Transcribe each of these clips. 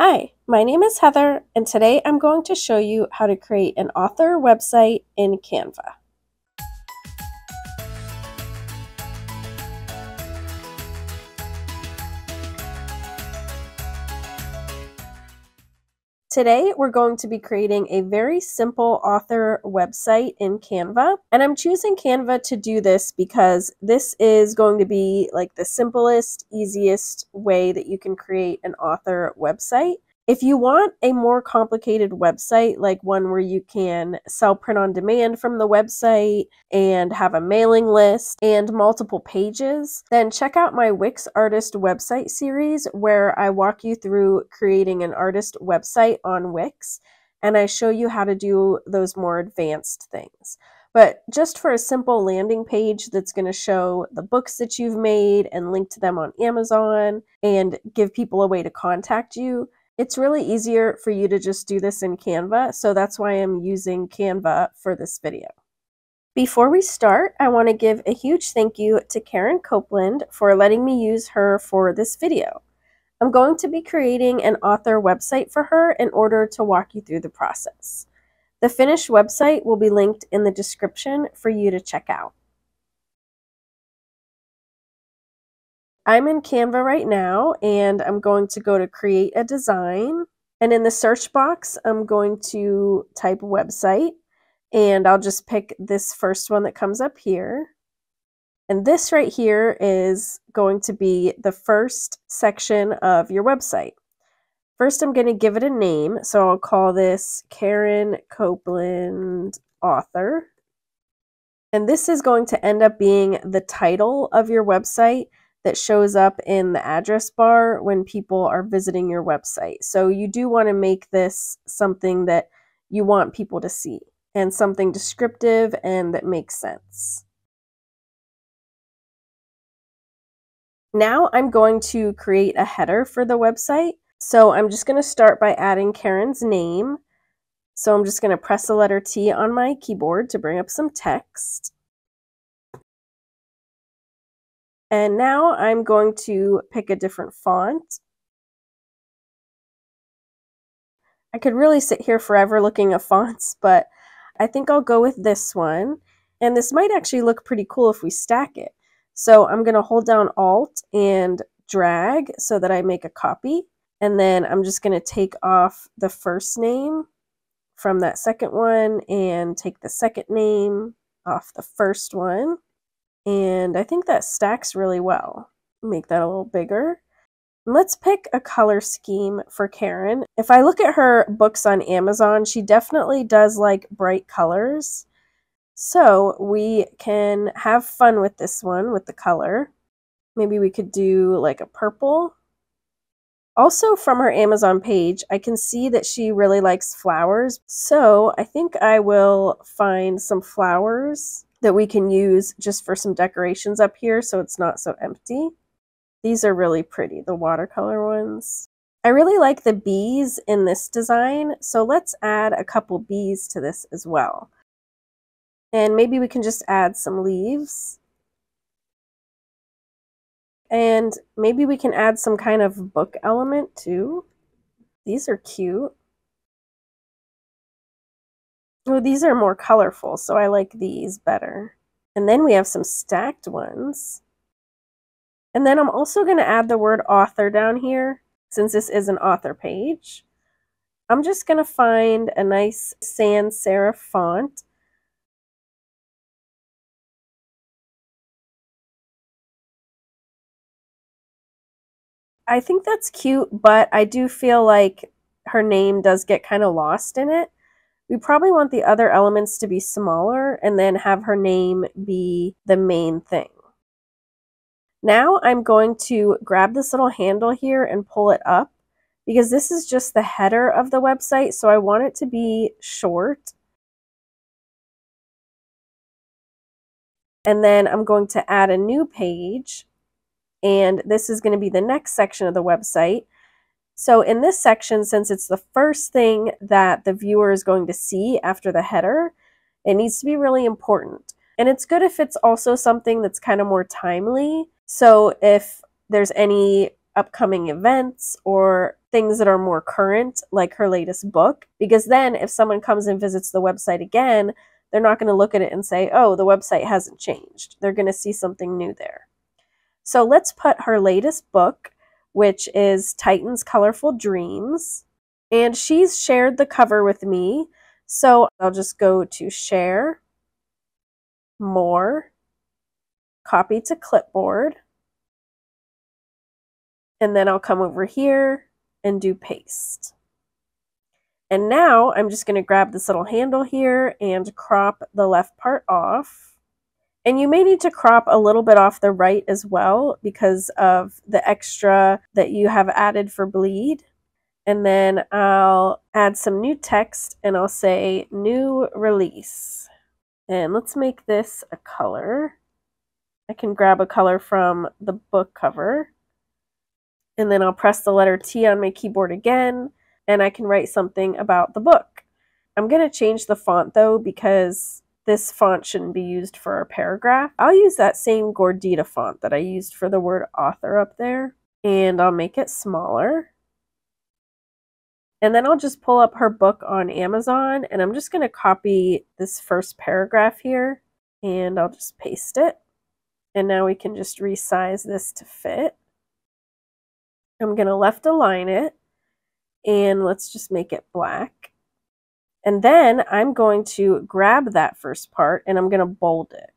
Hi, my name is Heather, and today I'm going to show you how to create an author website in Canva. Today, we're going to be creating a very simple author website in Canva, and I'm choosing Canva to do this because this is going to be like the simplest, easiest way that you can create an author website. If you want a more complicated website, like one where you can sell print on demand from the website and have a mailing list and multiple pages, then check out my Wix Artist website series where I walk you through creating an artist website on Wix, and I show you how to do those more advanced things. But just for a simple landing page that's going to show the books that you've made and link to them on Amazon and give people a way to contact you, it's really easier for you to just do this in Canva, so that's why I'm using Canva for this video. Before we start, I want to give a huge thank you to Karen Copeland for letting me use her for this video. I'm going to be creating an author website for her in order to walk you through the process. The finished website will be linked in the description for you to check out. I'm in Canva right now, and I'm going to go to create a design, and in the search box I'm going to type website, and I'll just pick this first one that comes up here. And this right here is going to be the first section of your website. First I'm going to give it a name, so I'll call this Karen Copeland Author. And this is going to end up being the title of your website that shows up in the address bar when people are visiting your website. So you do want to make this something that you want people to see and something descriptive and that makes sense. Now I'm going to create a header for the website. So I'm just going to start by adding Karen's name. So I'm just going to press the letter T on my keyboard to bring up some text. And now I'm going to pick a different font. I could really sit here forever looking at fonts, but I think I'll go with this one. And this might actually look pretty cool if we stack it. So I'm going to hold down Alt and drag so that I make a copy. And then I'm just going to take off the first name from that second one and take the second name off the first one. And I think that stacks really well. Make that a little bigger. Let's pick a color scheme for Karen. If I look at her books on Amazon, she definitely does like bright colors. So we can have fun with this one with the color. Maybe we could do like a purple. Also from her Amazon page, I can see that she really likes flowers. So I think I will find some flowers that we can use just for some decorations up here so it's not so empty. These are really pretty, the watercolor ones. I really like the bees in this design, so let's add a couple bees to this as well. And maybe we can just add some leaves. And maybe we can add some kind of book element too. These are cute. Oh, these are more colorful, so I like these better. And then we have some stacked ones. And then I'm also going to add the word author down here, since this is an author page. I'm just going to find a nice sans serif font. I think that's cute, but I do feel like her name does get kind of lost in it. We probably want the other elements to be smaller and then have her name be the main thing. Now I'm going to grab this little handle here and pull it up because this is just the header of the website, so I want it to be short. And then I'm going to add a new page, and this is going to be the next section of the website. So in this section, since it's the first thing that the viewer is going to see after the header, it needs to be really important. And it's good if it's also something that's kind of more timely. So if there's any upcoming events or things that are more current, like her latest book, because then if someone comes and visits the website again, they're not going to look at it and say, oh, the website hasn't changed. They're going to see something new there. So let's put her latest book, which is Titan's Colorful Dreams, and she's shared the cover with me. So I'll just go to Share, More, Copy to Clipboard, and then I'll come over here and do Paste. And now I'm just going to grab this little handle here and crop the left part off. And you may need to crop a little bit off the right as well because of the extra that you have added for bleed. And then I'll add some new text and I'll say new release. And let's make this a color. I can grab a color from the book cover. And then I'll press the letter T on my keyboard again, and I can write something about the book. I'm going to change the font though because this font shouldn't be used for a paragraph. I'll use that same Gordita font that I used for the word author up there, and I'll make it smaller. And then I'll just pull up her book on Amazon, and I'm just going to copy this first paragraph here, and I'll just paste it. And now we can just resize this to fit. I'm going to left align it, and let's just make it black. And then I'm going to grab that first part and I'm going to bold it.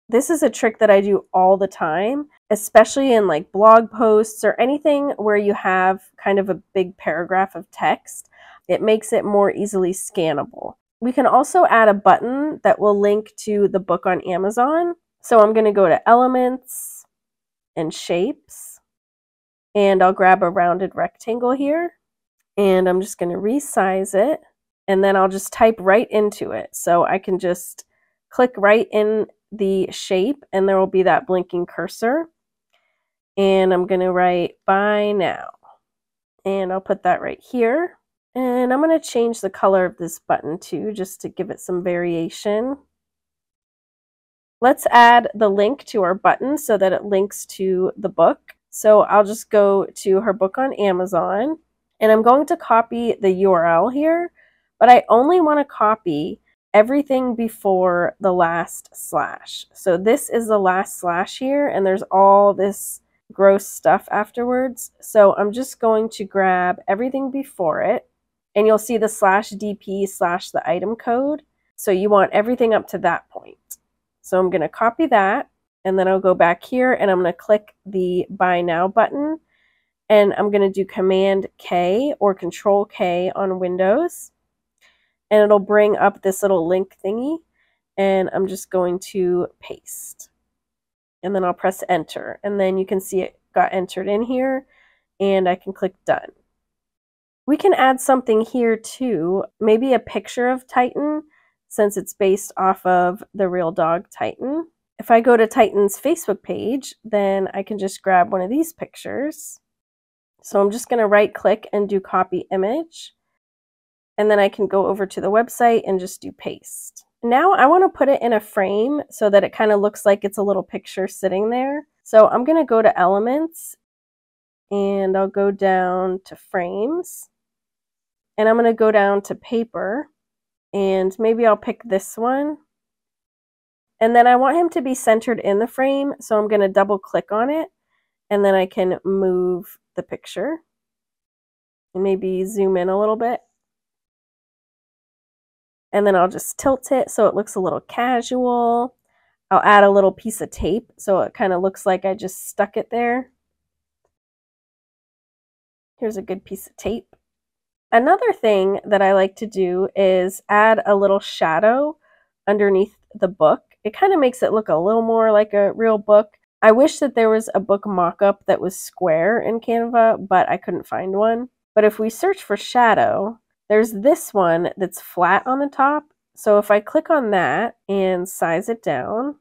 This is a trick that I do all the time, especially in like blog posts or anything where you have kind of a big paragraph of text. It makes it more easily scannable. We can also add a button that will link to the book on Amazon. So I'm going to go to Elements and Shapes, and I'll grab a rounded rectangle here, and I'm just going to resize it. And then I'll just type right into it. So I can just click right in the shape and there will be that blinking cursor. And I'm going to write buy now. And I'll put that right here. And I'm going to change the color of this button too, just to give it some variation. Let's add the link to our button so that it links to the book. So I'll just go to her book on Amazon, and I'm going to copy the URL here. But I only want to copy everything before the last slash. So this is the last slash here, and there's all this gross stuff afterwards. So I'm just going to grab everything before it, and you'll see the /dp/ the item code. So you want everything up to that point. So I'm going to copy that, and then I'll go back here, and I'm going to click the Buy Now button, and I'm going to do Command K or Control K on Windows. And it'll bring up this little link thingy, and I'm just going to paste. And then I'll press enter, and then you can see it got entered in here, and I can click done. We can add something here too, maybe a picture of Titan, since it's based off of the real dog Titan. If I go to Titan's Facebook page, then I can just grab one of these pictures. So I'm just going to right click and do copy image. And then I can go over to the website and just do paste. Now I want to put it in a frame so that it kind of looks like it's a little picture sitting there. So I'm going to go to Elements, and I'll go down to Frames, and I'm going to go down to Paper, and maybe I'll pick this one. And then I want him to be centered in the frame, so I'm going to double click on it, and then I can move the picture and maybe zoom in a little bit. And then I'll just tilt it so it looks a little casual. I'll add a little piece of tape so it kind of looks like I just stuck it there. Here's a good piece of tape. Another thing that I like to do is add a little shadow underneath the book. It kind of makes it look a little more like a real book. I wish that there was a book mock-up that was square in Canva, but I couldn't find one. But if we search for shadow, there's this one that's flat on the top. So if I click on that and size it down,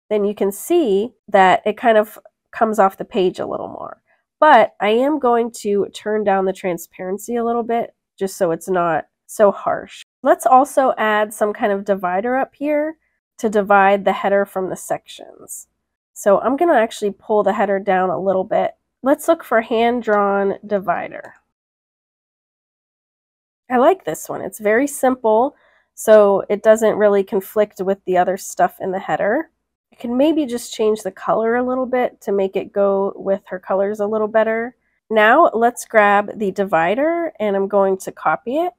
then you can see that it kind of comes off the page a little more. But I am going to turn down the transparency a little bit just so it's not so harsh. Let's also add some kind of divider up here to divide the header from the sections. So I'm going to actually pull the header down a little bit let's look for hand-drawn divider. I like this one. It's very simple, so it doesn't really conflict with the other stuff in the header. I can maybe just change the color a little bit to make it go with her colors a little better. Now let's grab the divider and I'm going to copy it,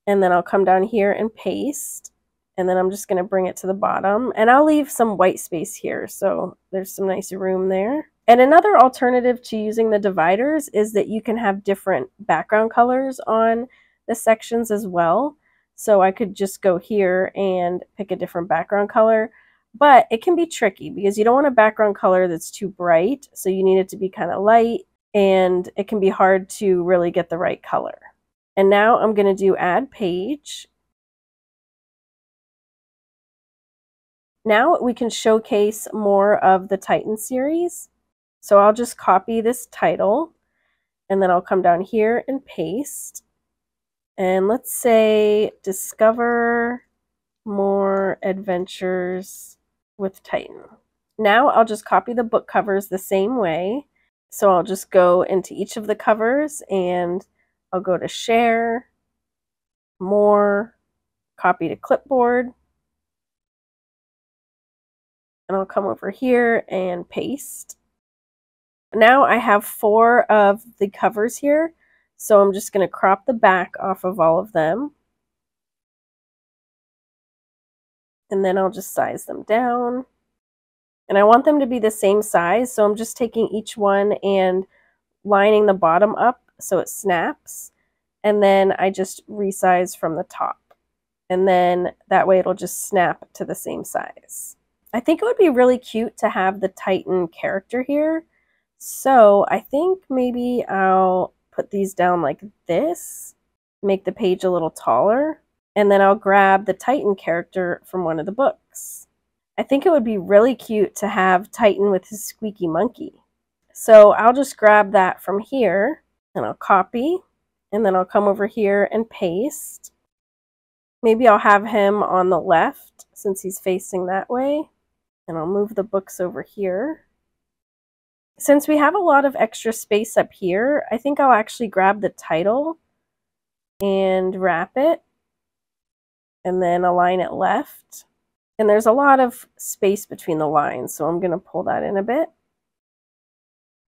and then I'll come down here and paste, and then I'm just going to bring it to the bottom, and I'll leave some white space here so there's some nice room there. And another alternative to using the dividers is that you can have different background colors on the sections as well. So I could just go here and pick a different background color, but it can be tricky because you don't want a background color that's too bright, so you need it to be kind of light, and it can be hard to really get the right color. And now I'm going to do add page. Now we can showcase more of the Titan series. So I'll just copy this title, and then I'll come down here and paste. And let's say discover more adventures with Titan. Now I'll just copy the book covers the same way. So I'll just go into each of the covers and I'll go to share, more, copy to clipboard, and I'll come over here and paste. Now I have 4 of the covers here, so I'm just going to crop the back off of all of them. And then I'll just size them down. And I want them to be the same size, so I'm just taking each one and lining the bottom up so it snaps. And then I just resize from the top. And then that way it'll just snap to the same size. I think it would be really cute to have the Titan character here. So I think maybe I'll put these down like this, make the page a little taller, and then I'll grab the Titan character from one of the books. I think it would be really cute to have Titan with his squeaky monkey. So I'll just grab that from here, and I'll copy, and then I'll come over here and paste. Maybe I'll have him on the left since he's facing that way, and I'll move the books over here. Since we have a lot of extra space up here, I think I'll actually grab the title and wrap it and then align it left. And there's a lot of space between the lines, so I'm going to pull that in a bit.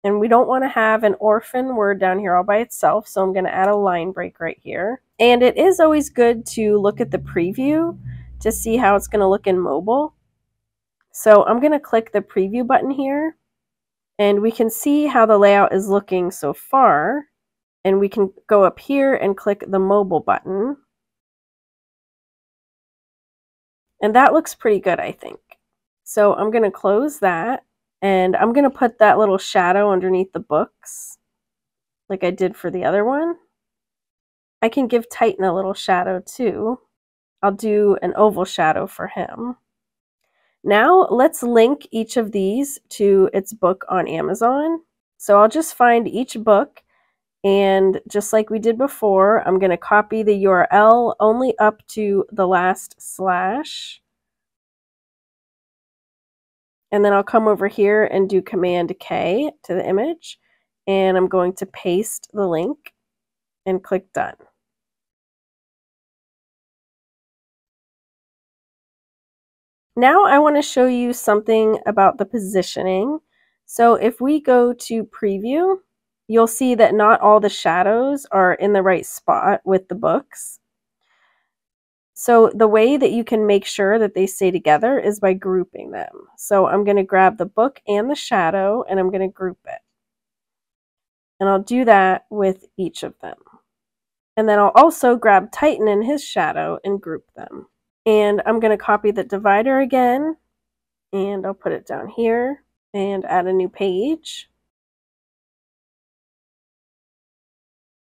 And we don't want to have an orphan word down here all by itself, so I'm going to add a line break right here. And it is always good to look at the preview to see how it's going to look in mobile. So I'm going to click the preview button here. And we can see how the layout is looking so far. And we can go up here and click the mobile button. And that looks pretty good, I think. So I'm going to close that. And I'm going to put that little shadow underneath the books, like I did for the other one. I can give Titan a little shadow too. I'll do an oval shadow for him. Now let's link each of these to its book on Amazon. So I'll just find each book, and just like we did before, I'm going to copy the URL only up to the last slash. And then I'll come over here and do Command K to the image, and I'm going to paste the link and click Done. Now I want to show you something about the positioning. So if we go to preview, you'll see that not all the shadows are in the right spot with the books. So the way that you can make sure that they stay together is by grouping them. So I'm going to grab the book and the shadow, and I'm going to group it. And I'll do that with each of them. And then I'll also grab Titan and his shadow and group them. And I'm going to copy the divider again, and I'll put it down here and add a new page.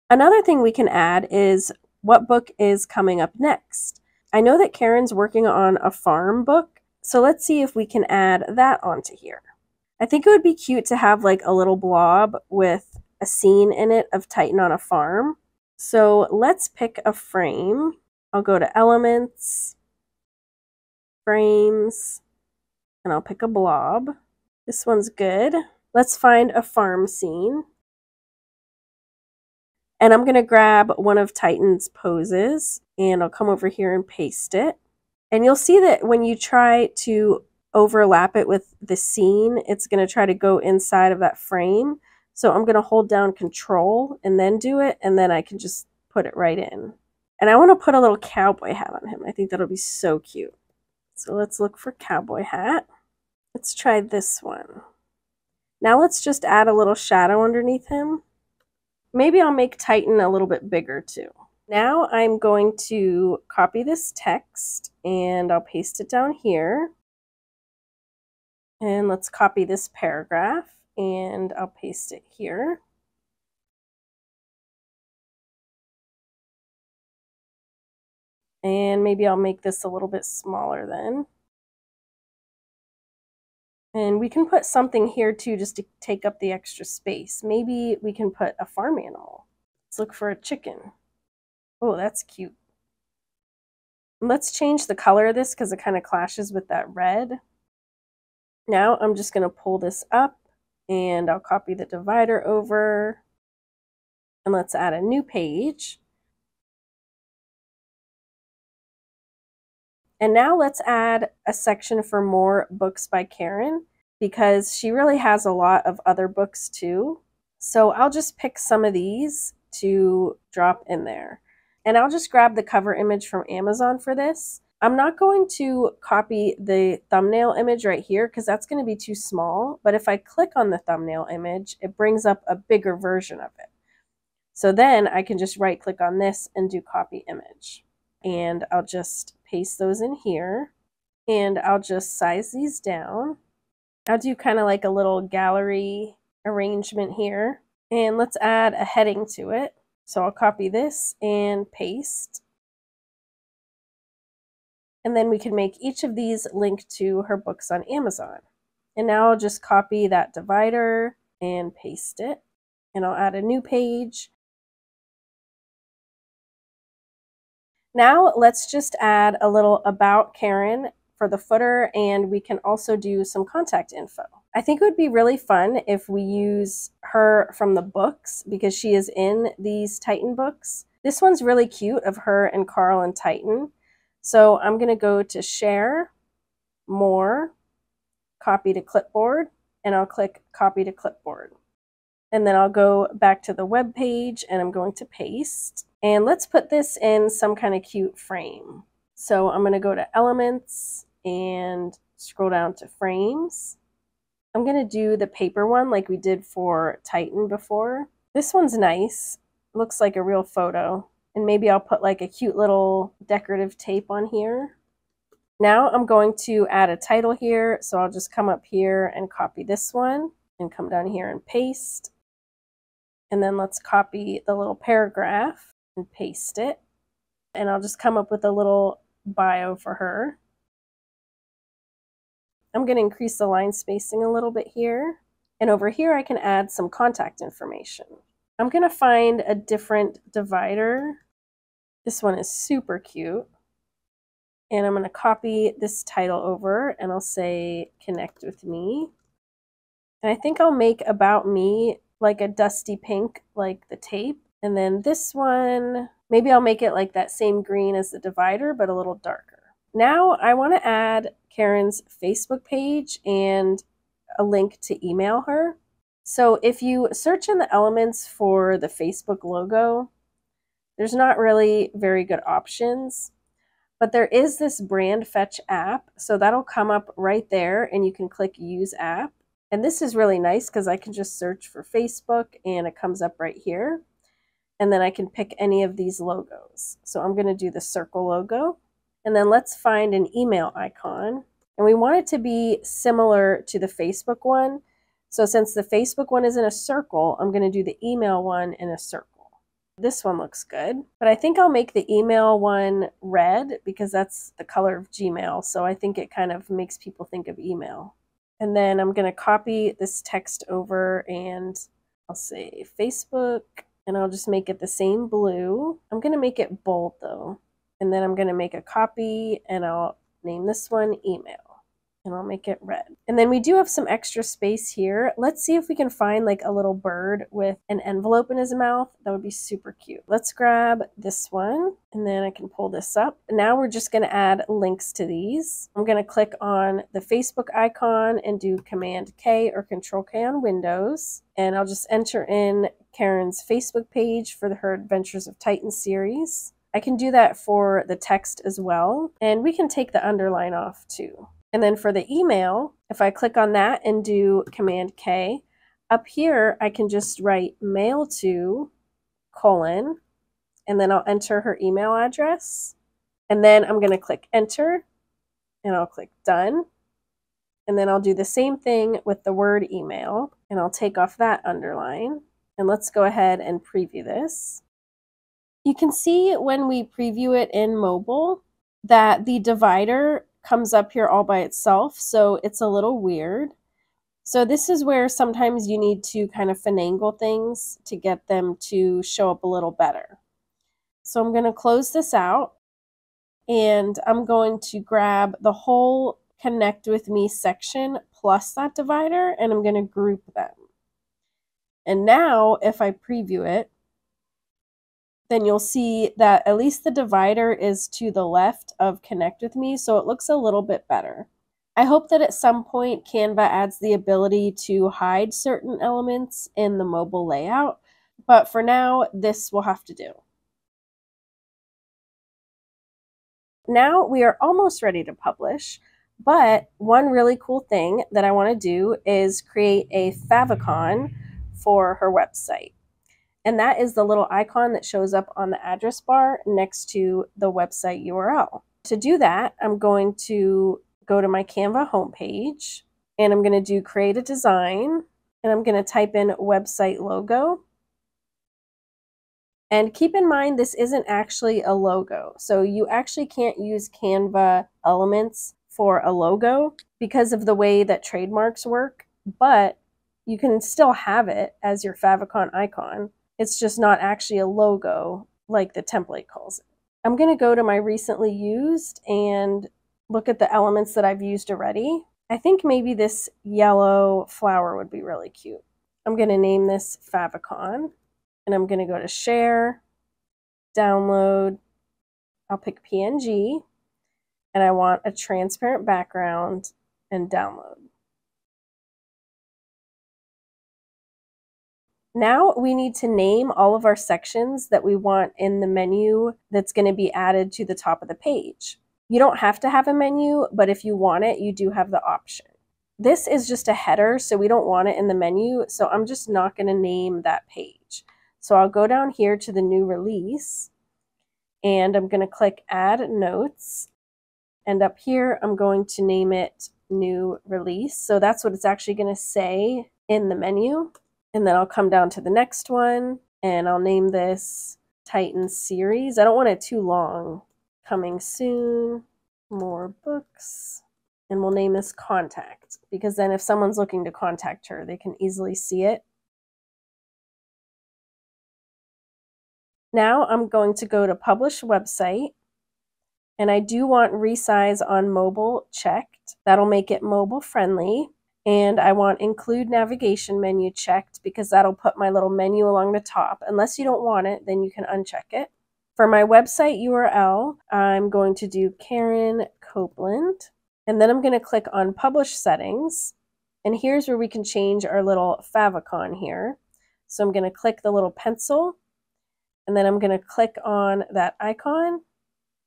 Another thing we can add is what book is coming up next. I know that Karen's working on a farm book, so let's see if we can add that onto here. I think it would be cute to have like a little blob with a scene in it of Titan on a farm. So let's pick a frame. I'll go to Elements, Frames, and I'll pick a blob. This one's good. Let's find a farm scene. And I'm going to grab one of Titan's poses and I'll come over here and paste it. And you'll see that when you try to overlap it with the scene, it's going to try to go inside of that frame. So I'm going to hold down Control and then do it, and then I can just put it right in. And I want to put a little cowboy hat on him. I think that'll be so cute. So let's look for cowboy hat. Let's try this one. Now let's just add a little shadow underneath him. Maybe I'll make Titan a little bit bigger too. Now I'm going to copy this text and I'll paste it down here. And let's copy this paragraph and I'll paste it here. And maybe I'll make this a little bit smaller then. And we can put something here too just to take up the extra space. Maybe we can put a farm animal. Let's look for a chicken. Oh, that's cute. Let's change the color of this because it kind of clashes with that red. Now I'm just going to pull this up and I'll copy the divider over. And let's add a new page. And now let's add a section for more books by Karen because she really has a lot of other books too. So I'll just pick some of these to drop in there. And I'll just grab the cover image from Amazon for this. I'm not going to copy the thumbnail image right here because that's going to be too small. But if I click on the thumbnail image, it brings up a bigger version of it. So then I can just right click on this and do copy image. And I'll just paste those in here. And I'll just size these down. I'll do kind of like a little gallery arrangement here. And let's add a heading to it. So I'll copy this and paste. And then we can make each of these link to her books on Amazon. And now I'll just copy that divider and paste it. And I'll add a new page. Now let's just add a little About Karen for the footer, and we can also do some contact info. I think it would be really fun if we use her from the books because she is in these Titan books. This one's really cute of her and Carl and Titan. So I'm going to go to Share, More, Copy to Clipboard, and I'll click Copy to Clipboard. And then I'll go back to the web page and I'm going to paste. And let's put this in some kind of cute frame. So I'm going to go to Elements and scroll down to Frames. I'm going to do the paper one like we did for Titan before. This one's nice. Looks like a real photo. And maybe I'll put like a cute little decorative tape on here. Now I'm going to add a title here. So I'll just come up here and copy this one and come down here and paste. And then let's copy the little paragraph and paste it. And I'll just come up with a little bio for her. I'm going to increase the line spacing a little bit here. And over here I can add some contact information. I'm going to find a different divider. This one is super cute. And I'm going to copy this title over and I'll say Connect with Me. And I think I'll make About Me like a dusty pink like the tape. And then this one, maybe I'll make it like that same green as the divider, but a little darker. Now I want to add Karen's Facebook page and a link to email her. So if you search in the elements for the Facebook logo, there's not really very good options, but there is this brand fetch app. So that'll come up right there and you can click Use App. And this is really nice because I can just search for Facebook and it comes up right here. And then I can pick any of these logos. So I'm going to do the circle logo. And then let's find an email icon. And we want it to be similar to the Facebook one. So since the Facebook one is in a circle, I'm going to do the email one in a circle. This one looks good. But I think I'll make the email one red because that's the color of Gmail. So I think it kind of makes people think of email. And then I'm going to copy this text over and I'll say Facebook. And I'll just make it the same blue. I'm going to make it bold though. And then I'm going to make a copy and I'll name this one email. and I'll make it red. And then we do have some extra space here. Let's see if we can find like a little bird with an envelope in his mouth. That would be super cute. Let's grab this one, and then I can pull this up. Now we're just going to add links to these. I'm going to click on the Facebook icon and do Command K or Control K on Windows. And I'll just enter in Karen's Facebook page for her Adventures of Titan series. I can do that for the text as well. And we can take the underline off too. And then for the email, if I click on that and do Command K, up here I can just write mail to : and then I'll enter her email address. And then I'm going to click enter and I'll click done. And then I'll do the same thing with the word email and I'll take off that underline. And let's go ahead and preview this. You can see when we preview it in mobile that the divider comes up here all by itself, so it's a little weird. So this is where sometimes you need to kind of finagle things to get them to show up a little better. So I'm going to close this out and I'm going to grab the whole Connect with Me section plus that divider and I'm going to group them. And now if I preview it, then you'll see that at least the divider is to the left of Connect with Me, so it looks a little bit better. I hope that at some point Canva adds the ability to hide certain elements in the mobile layout, but for now, this will have to do. Now we are almost ready to publish, but one really cool thing that I want to do is create a favicon for her website. And that is the little icon that shows up on the address bar next to the website URL. To do that, I'm going to go to my Canva homepage and I'm going to do create a design and I'm going to type in website logo. And keep in mind, this isn't actually a logo. So you actually can't use Canva elements for a logo because of the way that trademarks work, but you can still have it as your favicon icon. It's just not actually a logo like the template calls it. I'm going to go to my recently used and look at the elements that I've used already. I think maybe this yellow flower would be really cute. I'm going to name this favicon and I'm going to go to share, download. I'll pick PNG and I want a transparent background and download. Now we need to name all of our sections that we want in the menu that's going to be added to the top of the page. You don't have to have a menu, but if you want it, you do have the option. This is just a header, so we don't want it in the menu, so I'm just not going to name that page. So I'll go down here to the new release, and I'm going to click Add Notes, and up here I'm going to name it New Release. So that's what it's actually going to say in the menu. And then I'll come down to the next one and I'll name this Titan series. I don't want it too long. Coming soon, more books. And we'll name this Contact because then if someone's looking to contact her, they can easily see it. Now I'm going to go to Publish Website and I do want resize on mobile checked. That'll make it mobile friendly. And I want include navigation menu checked because that'll put my little menu along the top. Unless you don't want it, then you can uncheck it. For my website URL, I'm going to do Karen Copeland. And then I'm going to click on Publish Settings. And here's where we can change our little favicon here. So I'm going to click the little pencil. And then I'm going to click on that icon.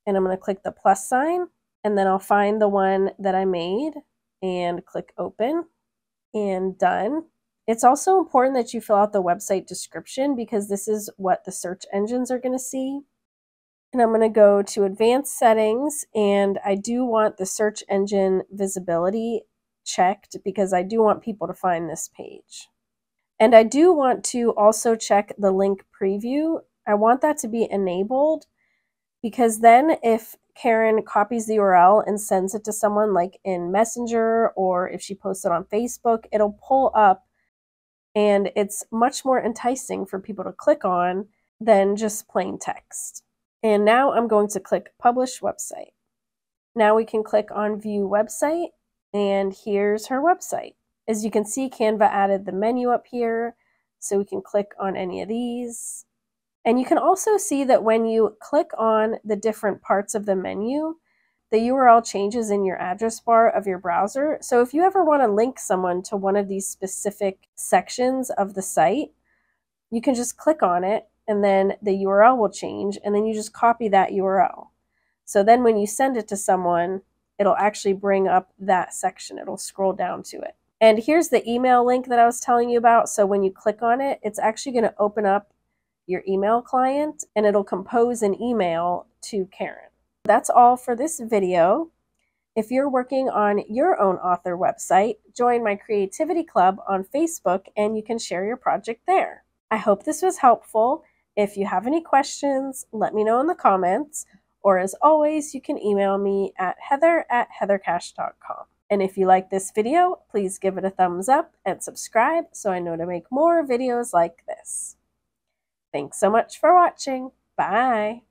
And I'm going to click the plus sign. And then I'll find the one that I made. And click open and done. It's also important that you fill out the website description because this is what the search engines are going to see. And I'm going to go to advanced settings and I do want the search engine visibility checked because I do want people to find this page. And I do want to also check the link preview. I want that to be enabled because then if Karen copies the URL and sends it to someone like in Messenger or if she posts it on Facebook, it'll pull up and it's much more enticing for people to click on than just plain text. And now I'm going to click Publish Website. Now we can click on View Website And here's her website. As you can see, Canva added the menu up here, so we can click on any of these. And you can also see that when you click on the different parts of the menu, the URL changes in your address bar of your browser. So if you ever want to link someone to one of these specific sections of the site, you can just click on it and then the URL will change, and then you just copy that URL. So then when you send it to someone, it'll actually bring up that section. It'll scroll down to it. And here's the email link that I was telling you about. So when you click on it, it's actually going to open up your email client and it'll compose an email to Karen. That's all for this video. If you're working on your own author website, join my Creativity Club on Facebook and you can share your project there. I hope this was helpful. If you have any questions, let me know in the comments, or as always, you can email me at heather@heathercash.com. And if you like this video, please give it a thumbs up and subscribe so I know to make more videos like this. Thanks so much for watching. Bye.